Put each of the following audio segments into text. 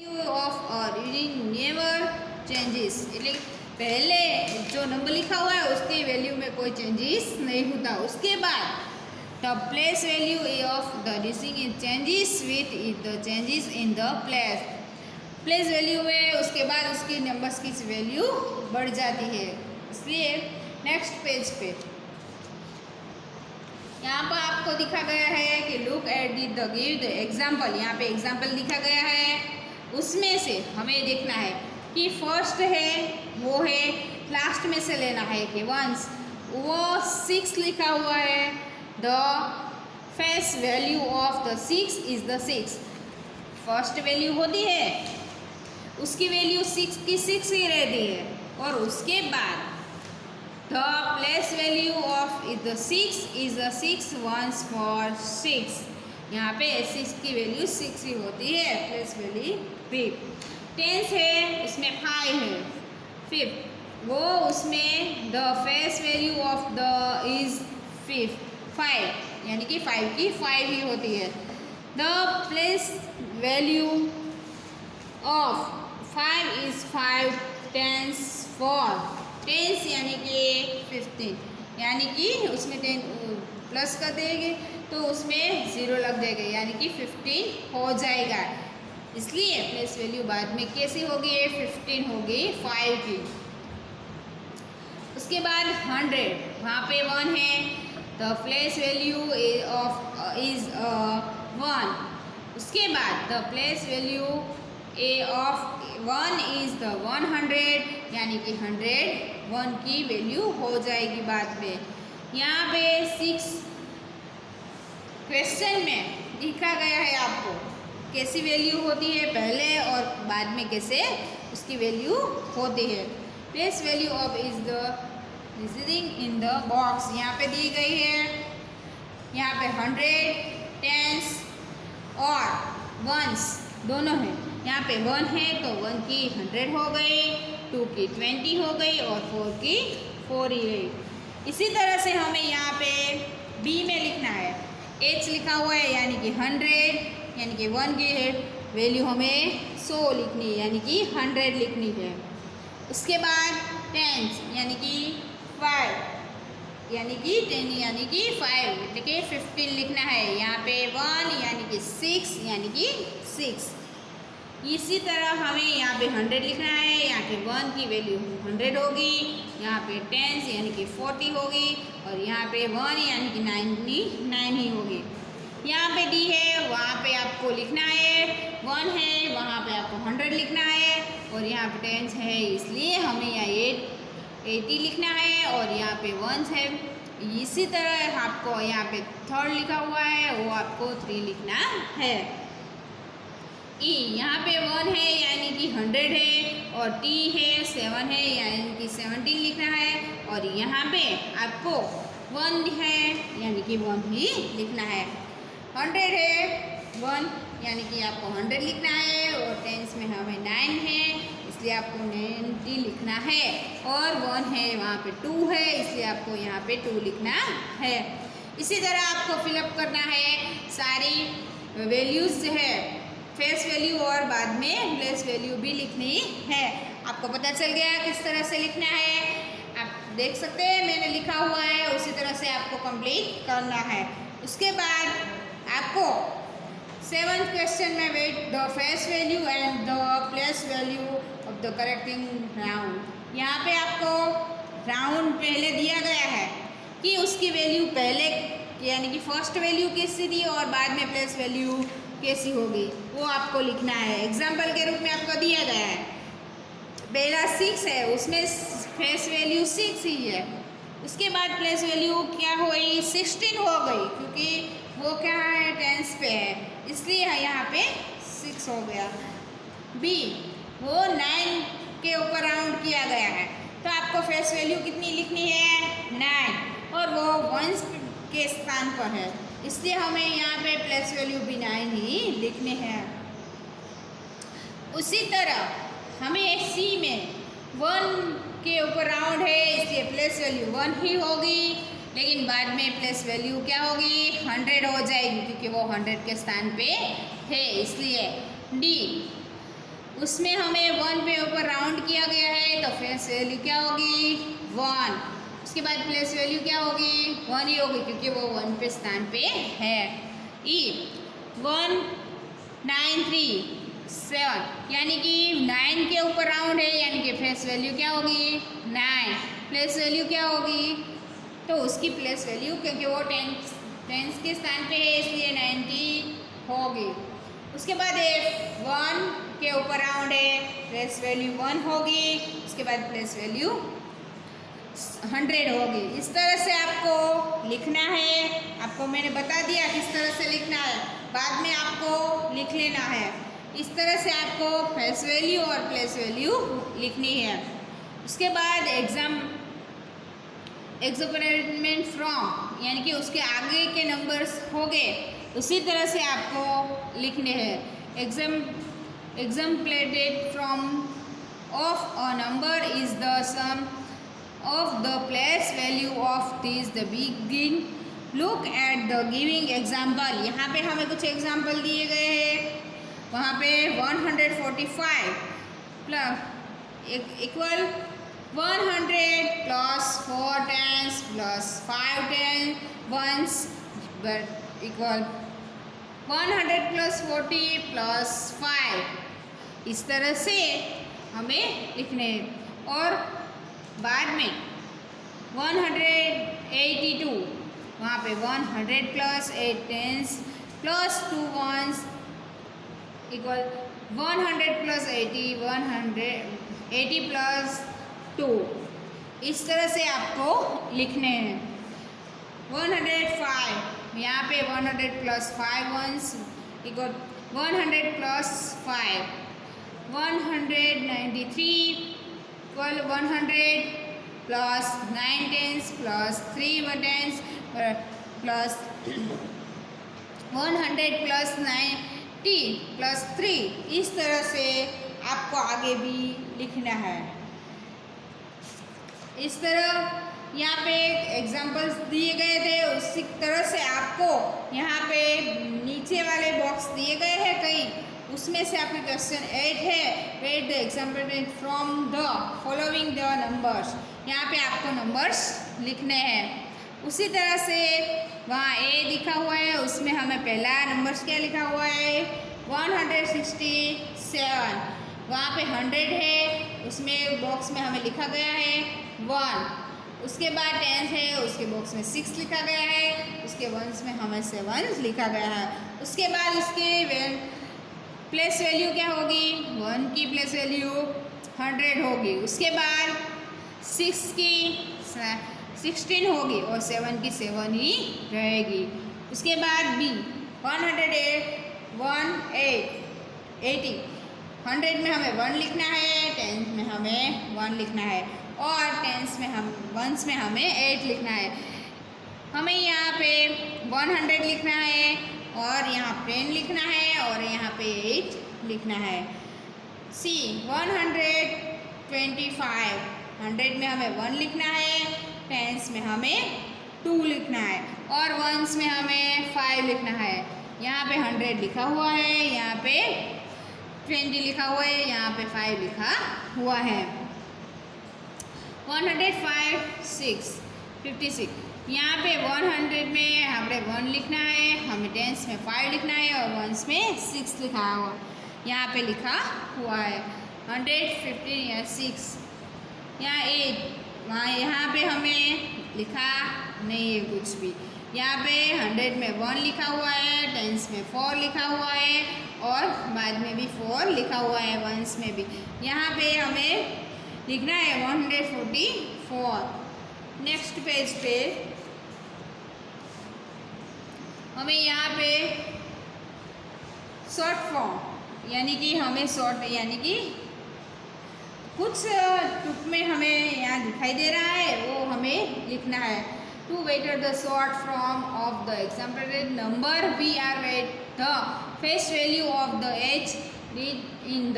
Of reading never changes, એટલે पहले जो नंबर लिखा हुआ है उसकी वैल्यू में कोई चेंजेस नहीं होता। उसके बाद the place value of the digit changes with the changes in the place value में उसके बाद उसकी नंबर्स की वैल्यू बढ़ जाती है। इसलिए नेक्स्ट पेज पे यहाँ पर आपको दिखा गया है कि look at the give the example. यहाँ पे एग्जाम्पल दिखा गया है, उसमें से हमें देखना है कि फर्स्ट है वो है लास्ट में से लेना है कि वंस वो 6 लिखा हुआ है, the face value of the 6 is the 6। First value होती है उसकी वैल्यू 6 की 6 ही रहती है, और उसके बाद the place value of the 6 is the 6 ones for 6। यहाँ पे 6 की वैल्यू 6 ही होती है, प्लेस वैल्यू 5। टेंस है उसमें 5 है, 5 वो उसमें the face value of the is 5 यानी कि 5 की 5 ही होती है। The place value of 5 is 5 tens for tens यानी कि 15, यानी कि उसमें 10 प्लस कर देंगे तो उसमें 0 लग जाएगा, यानी कि 15 हो जाएगा। इसलिए प्लेस वैल्यू बाद में कैसी होगी, 15 होगी 5 की। उसके बाद 100, वहाँ पे 1 है, the place value of is 1। उसके बाद the place value of 1 is the 100, यानी कि 101 की वैल्यू हो जाएगी बाद में। यहाँ पे 6 क्वेश्चन में लिखा गया है आपको कैसी वैल्यू होती है पहले और बाद में कैसे उसकी वैल्यू होती है। Place value of is the receiving in the box यहाँ पे दी गई है। यहाँ पे 100 टेंस और वंस दोनों हैं। यहाँ पे 1 है तो 1 की 100 हो गई, 2 की 20 हो गई और 4 की 4 ही रही। इसी तरह से हमें यहाँ पे बी में लिखना है, H लिखा हुआ है यानी कि 100, यानी कि 1 की वैल्यू हमें 100 लिखनी है, यानी कि 100 लिखनी है। उसके बाद टेंस यानी कि 5 यानी कि 10 यानी कि 5 यानी कि 15 लिखना है। यहाँ पे 1 यानी कि 6 यानी कि 6। इसी तरह हमें यहाँ पे 100 लिखना है, यहाँ पे 1 की वैल्यू 100 होगी, यहाँ पे 10 यानी कि 40 होगी और यहाँ पे 1 यानी कि 99 ही होगी। यहाँ पे डी है वहाँ पे आपको लिखना है, 1 है वहाँ पे आपको 100 लिखना है और यहाँ पे 10 है इसलिए हमें यहाँ 80 लिखना है और यहाँ पे 1 है। इसी तरह आपको यहाँ पे 3rd लिखा हुआ है वो आपको 3 लिखना है। ई यहाँ पे 1 है यानी कि 100 है और टी है 7 है यानी कि 17 लिखना है और यहाँ पे आपको 1 है यानी कि 1 ही लिखना है। 100 है 1 यानी कि आपको 100 लिखना है और टेंस में हमें 9 है इसलिए आपको 90 लिखना है और 1 है वहाँ पे 2 है इसलिए आपको यहाँ पे 2 लिखना है। इसी तरह आपको फिलअप करना है सारी वैल्यूज़ जो है फेस वैल्यू और बाद में प्लेस वैल्यू भी लिखनी है। आपको पता चल गया किस तरह से लिखना है, आप देख सकते हैं मैंने लिखा हुआ है उसी तरह से आपको कंप्लीट करना है। उसके बाद आपको 7th क्वेश्चन में write the face value and the place value of the correcting round. यहाँ पे आपको राउंड पहले दिया गया है कि उसकी वैल्यू पहले यानी कि फर्स्ट वैल्यू कैसी थी और बाद में प्लेस वैल्यू कैसी होगी वो आपको लिखना है। एग्जाम्पल के रूप में आपको दिया गया है, पहला 6 है उसमें फेस वैल्यू 6 ही है, उसके बाद प्लेस वैल्यू क्या हुई 16 हो गई क्योंकि वो क्या है टेंस पे है इसलिए यहाँ पे 6 हो गया। बी वो 9 के ऊपर राउंड किया गया है तो आपको फेस वैल्यू कितनी लिखनी है 9 और वो 1 के स्थान पर है इसलिए हमें यहाँ पे प्लेस वैल्यू भी 9 ही लिखने हैं। उसी तरह हमें सी में 1 के ऊपर राउंड है इसलिए प्लेस वैल्यू 1 ही होगी लेकिन बाद में प्लेस वैल्यू क्या होगी 100 हो जाएगी क्योंकि वो 100 के स्थान पे है इसलिए डी उसमें हमें 1 पे ऊपर राउंड किया गया है, तो फेस वैल्यू क्या होगी 1। उसके बाद प्लेस वैल्यू क्या होगी 1 ही होगी, क्योंकि वो 1 पे स्थान पे है। ई 1937 यानी कि 9 के ऊपर राउंड है, यानी कि फेस वैल्यू क्या होगी 9। प्लेस वैल्यू क्या होगी, तो उसकी प्लेस वैल्यू, क्योंकि वो टेंस के स्थान पे है इसलिए 90 होगी। उसके बाद 1 के ऊपर राउंड है, प्लेस वैल्यू 1 होगी। उसके बाद प्लेस वैल्यू 100 होगी। इस तरह से आपको लिखना है। आपको मैंने बता दिया किस तरह से लिखना है, बाद में आपको लिख लेना है। इस तरह से आपको फेस वैल्यू और प्लेस वैल्यू लिखनी है। उसके बाद एक्सपेरिमेंट फ्रॉम यानी कि उसके आगे के नंबर्स हो गए, उसी तरह से आपको लिखने हैं। exemplated from of a number is the sum of the place value of these the begin look at the giving example। यहाँ पे हमें कुछ एग्जाम्पल दिए गए हैं। वहाँ पे 145 plus equal 100 plus 4 tens plus 5 tens ones but equal 100 plus 40 plus 5। इस तरह से हमें लिखने हैं। और बाद में 182 वहाँ पे 100 plus 8 tens plus 2 ones equal 100 plus 80 180 plus 2। इस तरह से आपको लिखने हैं। 105 यहाँ पे 100 plus 5 ones equal 100 plus 5। 193 equal 100 plus 9 tens plus 3 tens plus 100 plus 90 प्लस 3। इस तरह से आपको आगे भी लिखना है। इस तरह यहाँ पे एग्जाम्पल्स दिए गए थे, उसी तरह से आपको यहाँ पे नीचे वाले बॉक्स दिए गए हैं कई, उसमें से आपके क्वेश्चन 8 है read the example from the following the numbers. यहाँ पे आपको नंबर्स लिखने हैं। उसी तरह से वहाँ ए लिखा हुआ है, उसमें हमें पहला नंबर्स क्या लिखा हुआ है 167। वहाँ पे 100 है, उसमें बॉक्स में हमें लिखा गया है 1। उसके बाद टेंस है, उसके बॉक्स में 6 लिखा गया है, उसके वंस में हमें 7 लिखा गया है। उसके बाद उसके प्लेस वैल्यू क्या होगी 1 की प्लेस वैल्यू 100 होगी। उसके बाद 6 की 16 होगी और 7 की 7 ही रहेगी। उसके बाद बी 108 180 100 में हमें 1 लिखना है, टेंस में हमें 1 लिखना है और टेंस में वंस में हमें 8 लिखना है। हमें यहाँ पे 100 लिखना है और यहाँ 10 लिखना है और यहाँ पे 8 लिखना है। सी 125 100 में हमें 1 लिखना है, टेंस में हमें 2 लिखना है और वंस में हमें 5 लिखना है। यहाँ पे 100 लिखा हुआ है, यहाँ पे 20 लिखा हुआ है, यहाँ पे 5 लिखा हुआ है। 105 56 यहाँ पे 100 में हमें 1 लिखना है, हमें टेंस में 5 लिखना है और वंस में 6 लिखा हुआ यहाँ पे लिखा हुआ है। 115 या 6 यहाँ 8 वहाँ यहाँ पे हमें लिखा नहीं है कुछ भी। यहाँ पे 100 में 1 लिखा हुआ है, टेंस में 4 लिखा हुआ है और बाद में भी 4 लिखा हुआ है, वंस में भी। यहाँ पे हमें लिखना है 144। नेक्स्ट पेज पे हमें यहाँ पे शॉर्ट फॉर्म यानी कि हमें शॉर्ट यानी कि कुछ टुक में हमें यहाँ दिखाई दे रहा है, वो हमें लिखना है। To waiter the short form of the exemplated number we are wait the face value of the H in the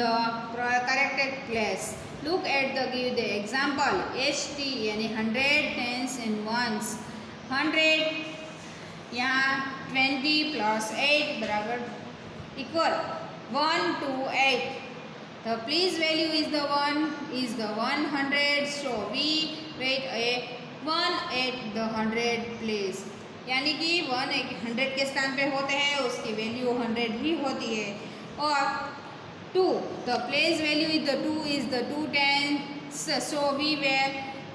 corrected place. Look at the give the example HT यानी 100 tens and ones। 100 यहाँ 20 plus 8 बराबर equal 128 The place value is the 100, so we write a 1 at the 100 place. यानी कि 1 100 के स्थान पे होते हैं, उसकी वैल्यू 100 ही होती है. और 2, the place value is the 2 is the 2 tens, so we were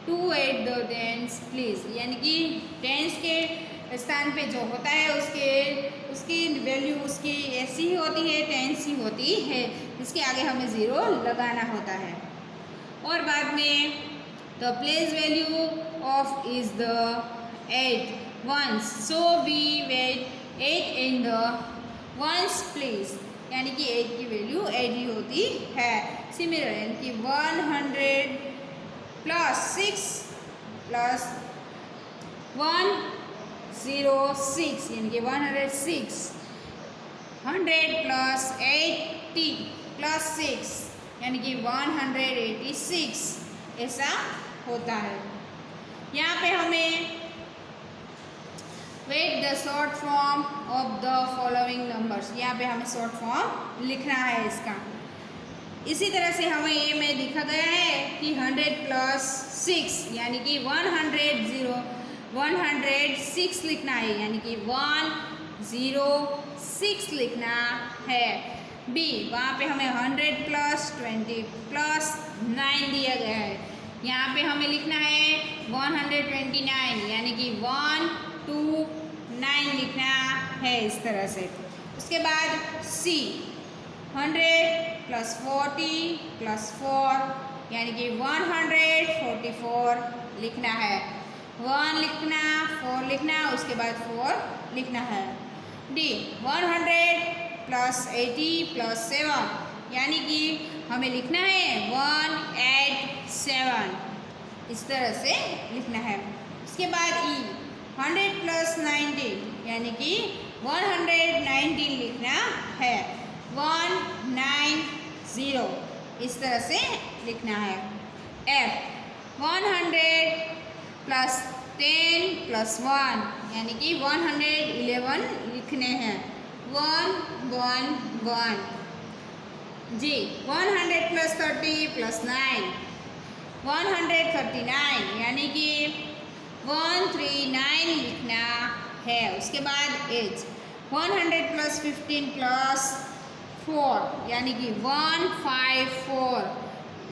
2 at the tens place. यानी कि टेंस के स्थान पे जो होता है उसकी वैल्यू उसकी ऐसी ही होती है, टेंस ही होती है, इसके आगे हमें 0 लगाना होता है. और बाद में the place value of is the 8 ones, so we write 8 in the ones place. यानी कि 8 की वैल्यू 8 ही होती है. सिमिलर यानी कि 100 प्लस 6 प्लस 106 यानी कि 106. 100 प्लस 80 प्लस 6 यानी कि 186 ऐसा होता है. यहाँ पे हमें write the short form of the following numbers, यहाँ पे हमें शॉर्ट फॉर्म लिखना है इसका. इसी तरह से हमें ये में लिखा गया है कि 100 प्लस 6 यानी कि 106 लिखना है, यानी कि 106 लिखना है. बी, वहाँ पे हमें 100 प्लस 20 प्लस 9 दिया गया है, यहाँ पे हमें लिखना है 129 यानी कि 129 लिखना है इस तरह से. उसके बाद सी, 100 प्लस 40 प्लस 4 यानी कि 144 लिखना है. 1 लिखना, 4 लिखना, उसके बाद 4 लिखना है. डी, 100 प्लस 80 प्लस 7 यानी कि हमें लिखना है 187 इस तरह से लिखना है. उसके बाद ई, 100 प्लस 90 यानी कि 119 लिखना है. 190 इस तरह से लिखना है. एफ, 100 प्लस 10 प्लस 1 यानी कि 111 लिखने हैं. 111. जी, 100 प्लस 30 प्लस 9 139 यानी कि 139 लिखना है. उसके बाद एच, 100 प्लस 15 प्लस 4 यानी कि 154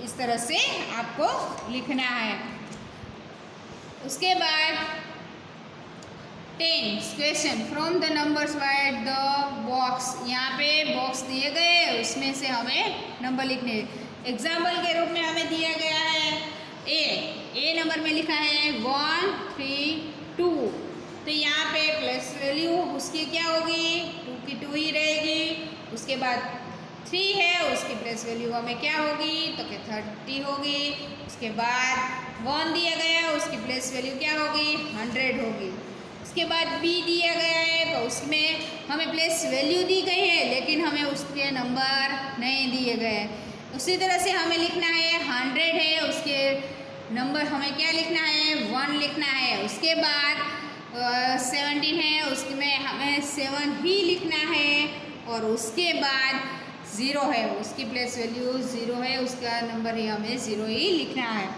इस तरह से आपको लिखना है. उसके बाद 10 question from the numbers by the box, यहाँ पे बॉक्स दिए गए उसमें से हमें नंबर लिखने. एग्जाम्पल के रूप में हमें दिया गया है ए नंबर में लिखा है 132, तो यहाँ पे प्लस वैल्यू उसकी क्या होगी, 2 की 2 ही रहेगी. उसके बाद 3 है, उसकी प्लस वैल्यू हमें क्या होगी, तो क्या 30 होगी. उसके बाद 1 दिया गया, उसकी प्लस वैल्यू क्या होगी, 100 होगी. उसके बाद बी दिया गया है, तो उसमें हमें प्लस वैल्यू दी गई है लेकिन हमें उसके नंबर नहीं दिए गए. उसी तरह से हमें लिखना है 100 है, उसके नंबर हमें क्या लिखना है, 1 लिखना है. उसके बाद 17 है, उसमें हमें 7 ही लिखना है. और उसके बाद 0 है, उसकी प्लस वैल्यू 0 है, उसका नंबर ही हमें 0 ही लिखना है.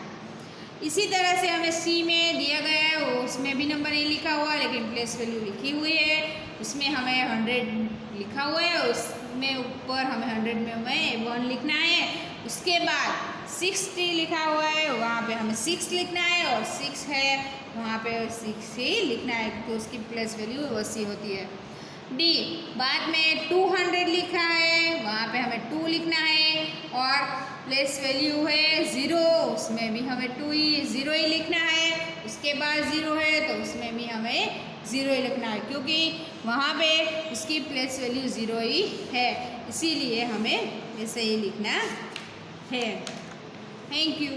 इसी तरह से हमें सी में दिया गया है, उसमें भी नंबर नहीं लिखा हुआ लेकिन प्लस वैल्यू लिखी हुई है. उसमें हमें 100 लिखा हुआ है, उसमें ऊपर हमें 100 में हमें 1 लिखना है. उसके बाद 60 लिखा हुआ है, वहाँ पे हमें 6 लिखना है. और 6 है, वहाँ पे 6 ही लिखना है क्योंकि उसकी प्लस वैल्यू 80 होती है. डी, बाद में 200 लिखा है, वहाँ पे हमें 2 लिखना है. और प्लस वैल्यू है 0, उसमें भी हमें 0 ही लिखना है. उसके बाद 0 है, तो उसमें भी हमें 0 ही लिखना है क्योंकि वहाँ पे उसकी प्लस वैल्यू 0 ही है, इसीलिए हमें ऐसे ही लिखना है. Thank you.